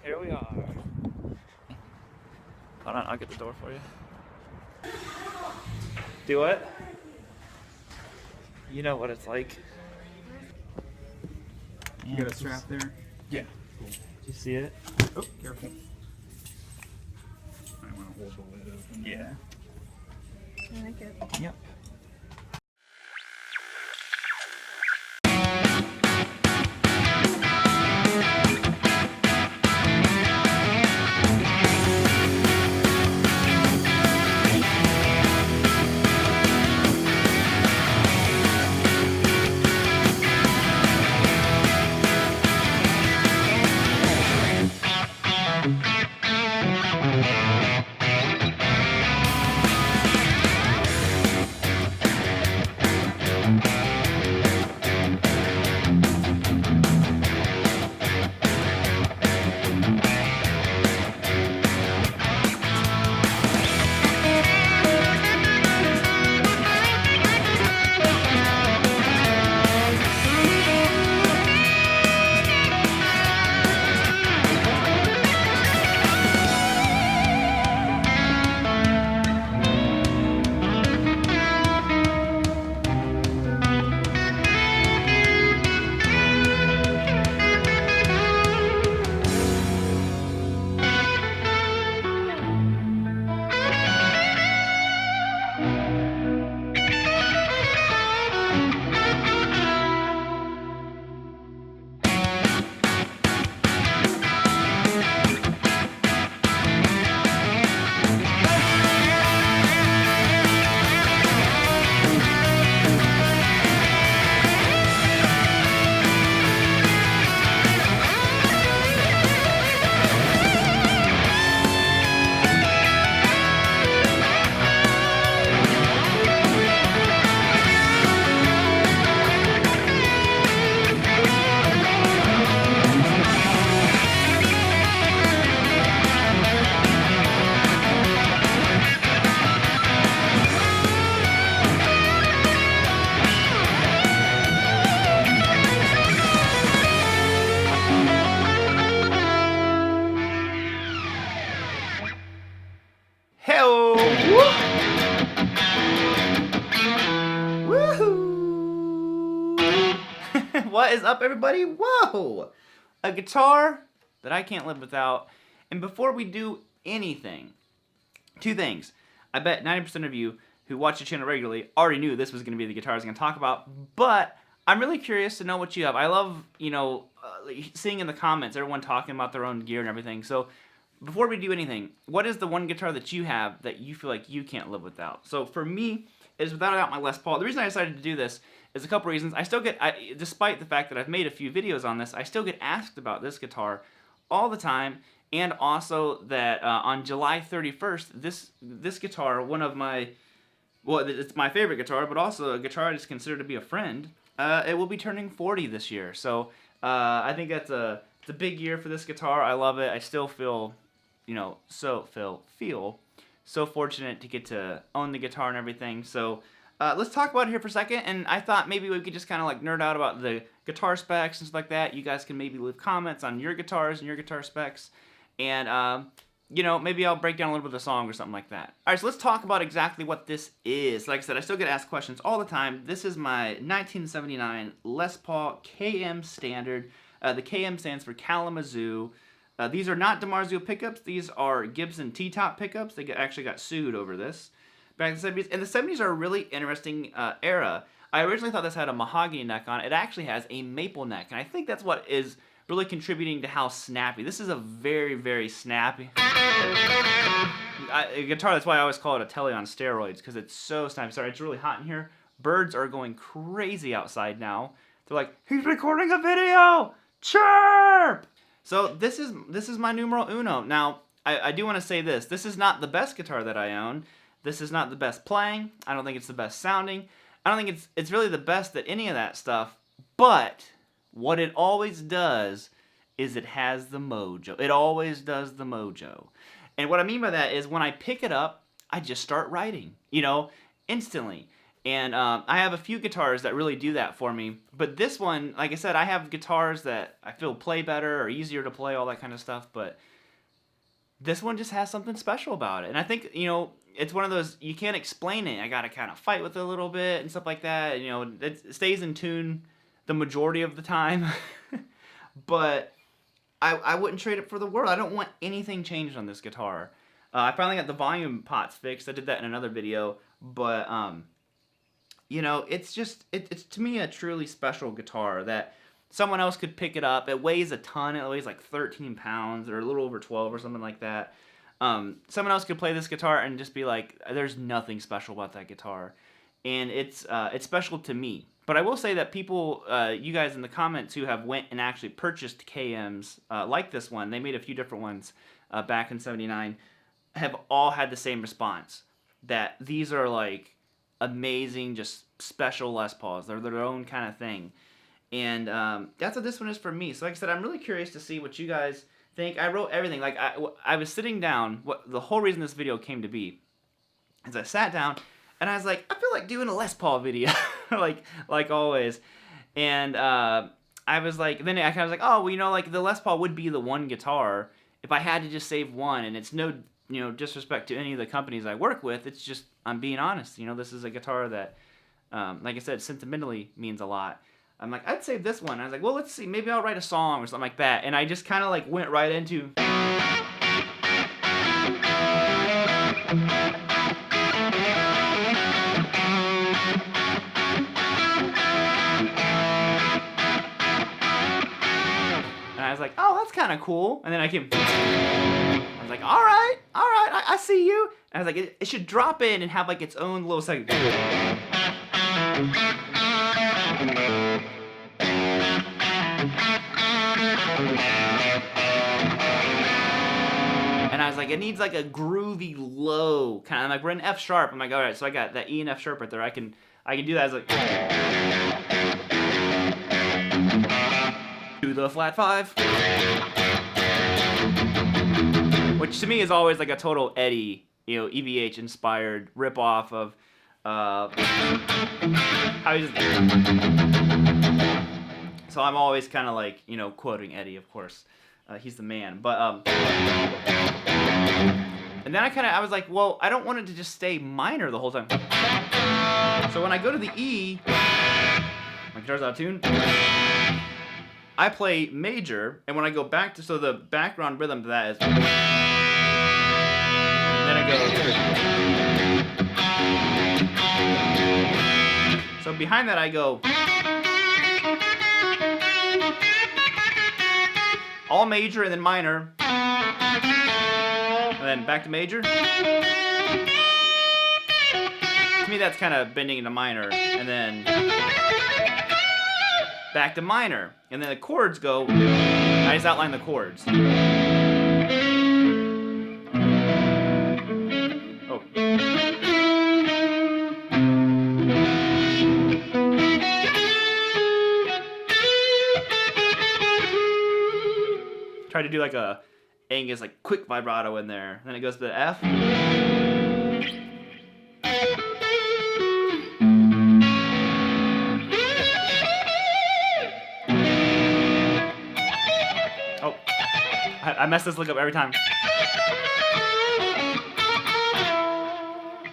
Here we are. Hold on, I'll get the door for you. Do what? You know what it's like. You got a strap there? Yeah. Cool. Did you see it? Oh, careful. I want to hold the lid open. Yeah. I like it. Yep. Hello! Woohoo! What is up, everybody? Whoa! A guitar that I can't live without. And before we do anything, two things. I bet 90% of you who watch the channel regularly already knew this was going to be the guitar I was going to talk about, but I'm really curious to know what you have. I love, seeing in the comments everyone talking about their own gear and everything. So before we do anything, what is the one guitar that you have that you feel like you can't live without? So for me, it is without a doubt my Les Paul. The reason I decided to do this is a couple reasons. I still get, despite the fact that I've made a few videos on this, I still get asked about this guitar all the time. And also that on July 31st, this guitar, one of my, well, it's my favorite guitar, but also a guitar I just consider to be a friend, it will be turning 40 this year. So I think it's a big year for this guitar. I love it. I still feel, feel so fortunate to get to own the guitar and everything. So let's talk about it here for a second. And I thought maybe we could just kind of like nerd out about the guitar specs and stuff like that. You guys can maybe leave comments on your guitars and your guitar specs. And, maybe I'll break down a little bit of the song or something like that. All right, so let's talk about exactly what this is. Like I said, I still get asked questions all the time. This is my 1979 Les Paul KM Standard. The KM stands for Kalamazoo. These are not DiMarzio pickups. These are Gibson T-top pickups. They actually got sued over this back in the 70s. And the 70s are a really interesting era. I originally thought this had a mahogany neck on it. It actually has a maple neck. And I think that's what is really contributing to how snappy. This is a very, very snappy guitar. That's why I always call it a Tele on steroids, because it's so snappy. Sorry, it's really hot in here. Birds are going crazy outside now. They're like, he's recording a video! Chirp! So this is my numero uno. Now, I do want to say this. This is not the best guitar that I own. This is not the best playing. I don't think it's the best sounding. I don't think it's really the best at any of that stuff. But what it always does is it has the mojo. It always does the mojo. And what I mean by that is when I pick it up, I just start writing, instantly. And I have a few guitars that really do that for me. But this one, like I said, I have guitars that I feel play better or easier to play, all that kind of stuff. But this one just has something special about it. And I think, you know, it's one of those, you can't explain it. I got to kind of fight with it a little bit and stuff like that. You know, it stays in tune the majority of the time. But I wouldn't trade it for the world. I don't want anything changed on this guitar. I finally got the volume pots fixed. I did that in another video. But, you know, it's just, it's to me a truly special guitar that someone else could pick it up. It weighs a ton. It weighs like 13 pounds or a little over 12 or something like that. Someone else could play this guitar and just be like, there's nothing special about that guitar. And it's special to me. But I will say that people, you guys in the comments who have went and actually purchased KMs like this one, they made a few different ones back in '79, have all had the same response. That these are like amazing, just special Les Pauls. They're their own kind of thing. And that's what this one is for me. So like I said, I'm really curious to see what you guys think. I wrote everything. Like I was sitting down, the whole reason this video came to be is I sat down and I was like, I feel like doing a Les Paul video, like always. And I was like, then I kind of was like, oh, well, you know, like the Les Paul would be the one guitar if I had to just save one. And it's no, you know, disrespect to any of the companies I work with. It's just, I'm being honest. You know, this is a guitar that, like I said, sentimentally means a lot. I'm like, I'd save this one. I was like, well, let's see, maybe I'll write a song or something like that. And I just kind of like went right into. And I was like, oh, that's kind of cool. And then I was like, all right, I see you. And I was like, it should drop in and have like its own little segment. And I was like, it needs like a groovy low kind of like we're in F sharp. I'm like, all right, so I got that E and F sharp right there. I can do that. I was like, to the flat 5, which to me is always like a total Eddie, you know, EVH inspired rip off of how he just. So I'm always kind of like, you know, quoting Eddie, of course. He's the man. But and then I was like, well, I don't want it to just stay minor the whole time. So when I go to the E, my guitar's out of tune. I play major, and when I go back to, so the background rhythm to that is, and then I go. So behind that I go. All major and then minor, and then back to major. To me, that's kind of bending into minor, and then back to minor, and then the chords go. I just outline the chords. Oh. Try to do like a Angus, like quick vibrato in there. Then it goes to the F. Oh, I mess this lick up every time.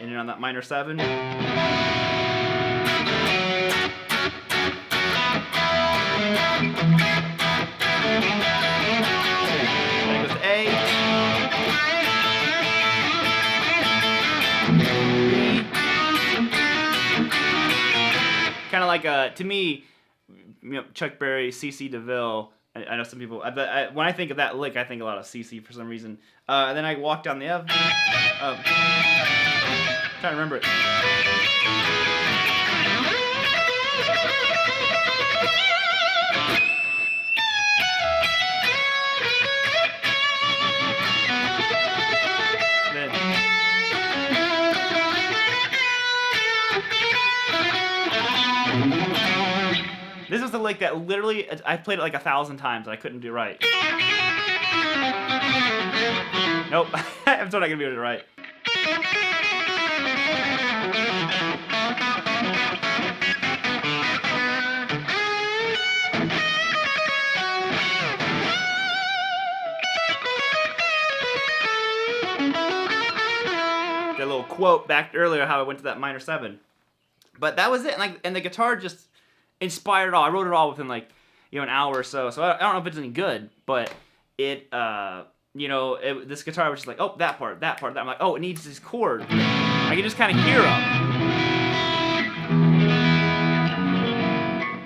And on that minor 7. Kind of like to me, you know, Chuck Berry, C.C. DeVille. I know some people. When I think of that lick, I think a lot of C.C. for some reason. And then I walk down the F. Trying to remember it. This is the lick that literally, I played it like 1,000 times and I couldn't do it right. Nope, I'm still not gonna be able to do it right. That little quote back earlier how I went to that minor 7. But that was it. And the guitar just inspired it all. I wrote it all within like, an hour or so. So I don't know if it's any good, but it, this guitar was just like, oh, that part. I'm like, oh, it needs this chord. I can just kind of hear them.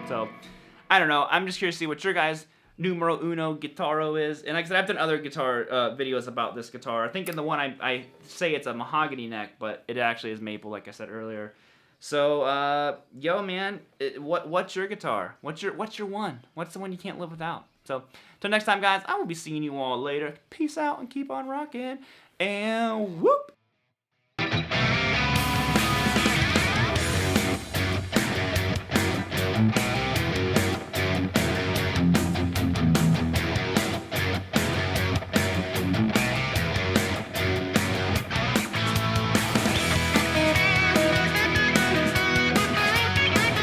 So, I don't know. I'm just curious to see what your guys' numero uno guitaro is. And like I said, I've done other guitar videos about this guitar. I think in the one I say it's a mahogany neck, but it actually is maple, like I said earlier. So, yo, man, what's your guitar? What's your one? What's the one you can't live without? So, till next time, guys, I will be seeing you all later. Peace out and keep on rocking. And whoop!